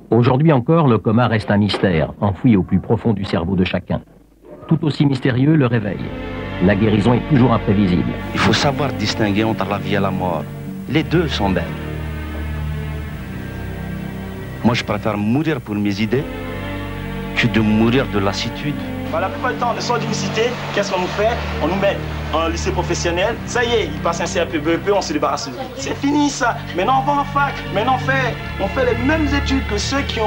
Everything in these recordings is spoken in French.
Aujourd'hui encore, le coma reste un mystère, enfoui au plus profond du cerveau de chacun. Tout aussi mystérieux, le réveil. La guérison est toujours imprévisible. Il faut savoir distinguer entre la vie et la mort. Les deux sont belles. Moi, je préfère mourir pour mes idées que de mourir de lassitude. La plupart du temps, on sort d'université, qu'est-ce qu'on nous fait? On nous met en lycée professionnel. Ça y est, il passe un CAP, BEP, on se débarrasse. C'est fini ça. Maintenant, on va en fac. Maintenant, on fait les mêmes études que ceux qui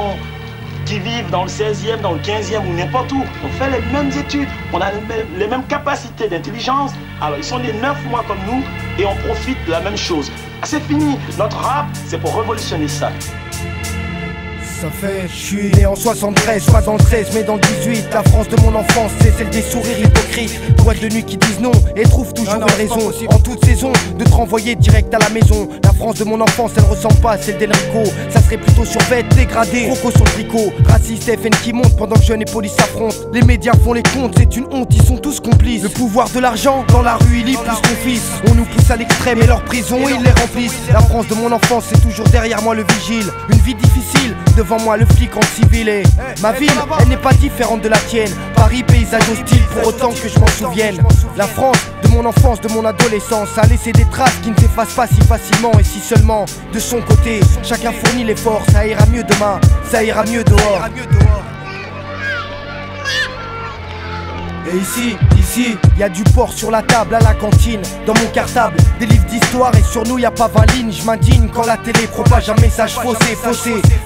vivent dans le 16e, dans le 15e ou n'importe où. On fait les mêmes études. On a les mêmes capacités d'intelligence. Alors, ils sont nés 9 mois comme nous et on profite de la même chose. C'est fini. Notre rap, c'est pour révolutionner ça. Ça fait, je suis né en 73, pas dans le 16 mais dans le 18. La France de mon enfance, c'est celle des sourires hypocrites. Boîtes de nuit qui disent non et trouvent toujours une raison. En toute saison, de te renvoyer direct à la maison. La France de mon enfance, elle ressemble pas à celle d'Enrico. Ça serait plutôt survêt, dégradé, croco sur le tricot. Raciste, FN qui monte pendant que jeunes et police s'affrontent. Les médias font les comptes, c'est une honte, ils sont tous complices. Le pouvoir de l'argent, dans la rue, il y pousse ton fils. On nous pousse à l'extrême et leur prison, ils les remplissent. La France de mon enfance, c'est toujours derrière moi le vigile. Une vie difficile, devant moi le flic en civil et ma ville, elle n'est pas différente de la tienne. Paris, paysage hostile, pour autant que je m'en souvienne. La France de mon enfance, de mon adolescence a laissé des traces qui ne s'effacent pas si facilement. Et si seulement, de son côté, chacun fournit l'effort, ça ira mieux demain, ça ira mieux dehors. Et ici, y a du porc sur la table à la cantine. Dans mon cartable, des livres d'histoire et sur nous y a pas 20 lignes. Je m'indigne quand la télé propage un message faussé.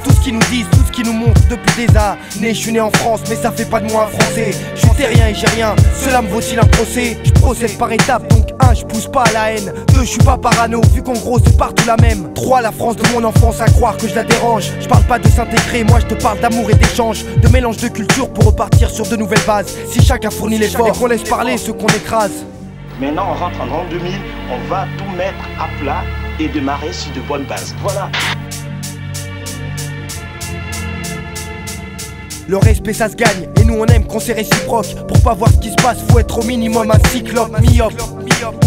Tout ce qu'ils nous disent, tout ce qu'ils nous montrent depuis des années. Je suis né en France mais ça fait pas de moi un français. Je suis terrien et j'ai rien, cela me vaut-il un procès? Je procède par étapes, donc 1, je pousse pas à la haine. 2, je suis pas parano, vu qu'en gros c'est partout la même. 3, la France de mon enfance à croire que je la dérange. Je parle pas de s'intégrer, moi je te parle d'amour et d'échange. De mélange de culture pour repartir sur de nouvelles bases. Si chacun fournit l'effort et qu'on laisse parler ceux qu'on écrase. Maintenant on rentre en l'an 2000, on va tout mettre à plat et démarrer sur de bonnes bases. Voilà. Le respect ça se gagne et nous on aime quand c'est réciproque. Pour pas voir ce qui se passe faut être au minimum un cyclope, myope.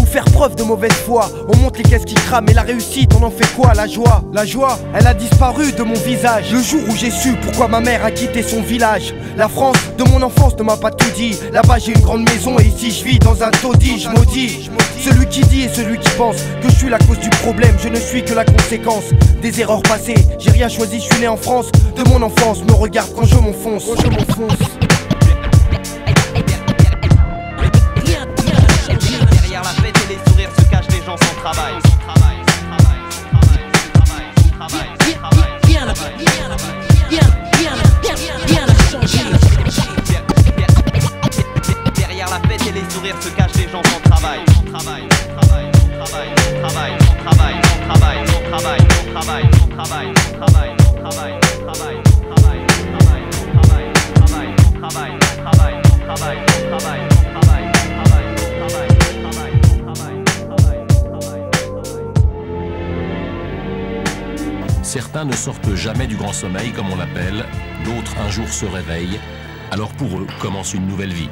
Ou faire preuve de mauvaise foi. On monte les caisses qui crament et la réussite on en fait quoi? La joie, elle a disparu de mon visage le jour où j'ai su pourquoi ma mère a quitté son village. La France de mon enfance ne m'a pas tout dit. Là-bas j'ai une grande maison et ici je vis dans un taudis. Je maudis celui qui dit et celui qui pense que je suis la cause du problème. Je ne suis que la conséquence des erreurs passées. J'ai rien choisi, je suis né en France de mon enfance. Me regarde quand je m'enfonce. Derrière la fête et les sourires se cachent des gens sans travail. Derrière la fête et les sourires se cachent des gens sans travail. Certains ne sortent jamais du grand sommeil comme on l'appelle, d'autres un jour se réveillent, alors pour eux commence une nouvelle vie.